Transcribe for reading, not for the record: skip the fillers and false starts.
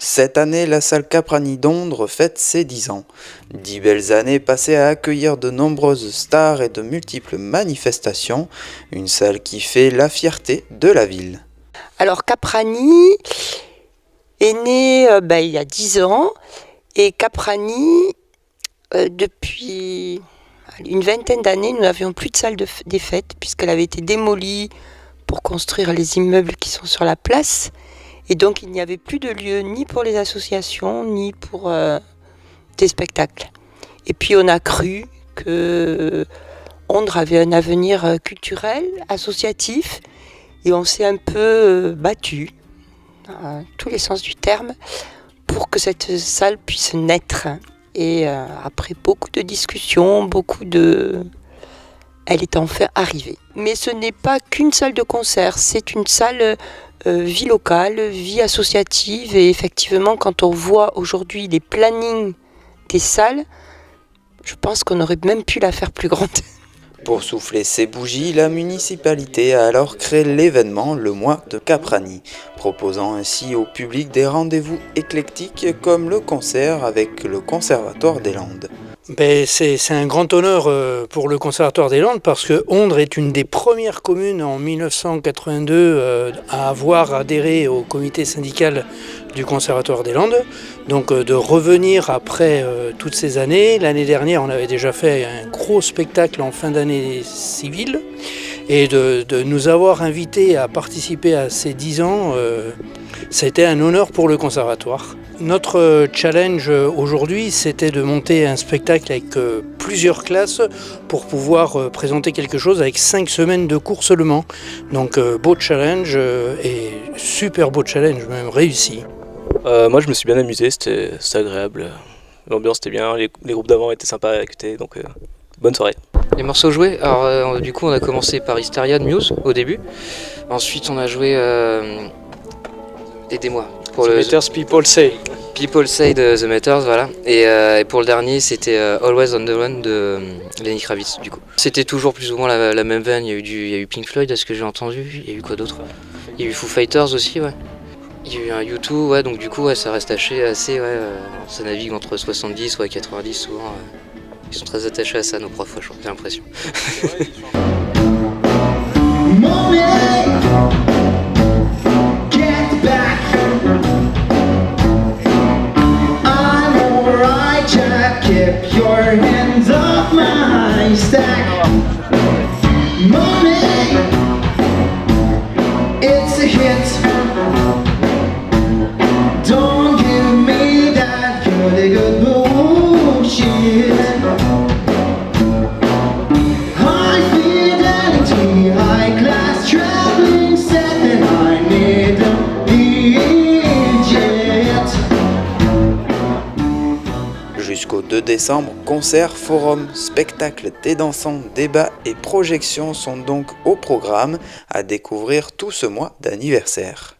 Cette année, la salle Caprani d'Ondres fête ses 10 ans. 10 belles années passées à accueillir de nombreuses stars et de multiples manifestations, une salle qui fait la fierté de la ville. Alors Caprani est né il y a 10 ans et Caprani, depuis une vingtaine d'années, nous n'avions plus de salle des fêtes puisqu'elle avait été démolie pour construire les immeubles qui sont sur la place. Et donc il n'y avait plus de lieu ni pour les associations ni pour des spectacles. Et puis on a cru que Ondres avait un avenir culturel, associatif, et on s'est un peu battu, dans tous les sens du terme, pour que cette salle puisse naître. Et après beaucoup de discussions, elle est enfin arrivée. Mais ce n'est pas qu'une salle de concert, c'est une salle vie locale, vie associative. Et effectivement, quand on voit aujourd'hui les plannings des salles, je pense qu'on aurait même pu la faire plus grande. Pour souffler ses bougies, la municipalité a alors créé l'événement Le Mois de Caprani, proposant ainsi au public des rendez-vous éclectiques comme le concert avec le Conservatoire des Landes. C'est un grand honneur pour le Conservatoire des Landes parce que Ondres est une des premières communes en 1982 à avoir adhéré au comité syndical du Conservatoire des Landes. Donc de revenir après toutes ces années. L'année dernière, on avait déjà fait un gros spectacle en fin d'année civile. Et de nous avoir invités à participer à ces 10 ans, ça a été un honneur pour le Conservatoire. Notre challenge aujourd'hui, c'était de monter un spectacle avec plusieurs classes pour pouvoir présenter quelque chose avec 5 semaines de cours seulement. Donc beau challenge et super beau challenge, même réussi. Moi je me suis bien amusé, c'était agréable. L'ambiance était bien, les groupes d'avant étaient sympas à écouter, donc bonne soirée. Les morceaux joués, alors du coup on a commencé par Hysteria de Muse au début. Ensuite on a joué, aidez-moi. Pour The Matters People Say. People Say de The Matters, voilà. Et pour le dernier, c'était Always on the Run de Lenny Kravitz, du coup. C'était toujours plus ou moins la même veine. Il y a eu Pink Floyd, à ce que j'ai entendu. Il y a eu quoi d'autre? Il y a eu Foo Fighters aussi, ouais. Il y a eu un U2, ouais. Donc du coup, ouais, ça reste assez, ouais. Ça navigue entre 70 et 90 souvent. Ils sont très attachés à ça, nos profs, j'ai l'impression. Keep your hands off my stack. Money, it's a hit. Don't give me that good bullshit. High fidelity, high class traveling set, and I need a jet. Jusqu'au 2 décembre, concerts, forums, spectacles, thé dansants, débats et projections sont donc au programme à découvrir tout ce mois d'anniversaire.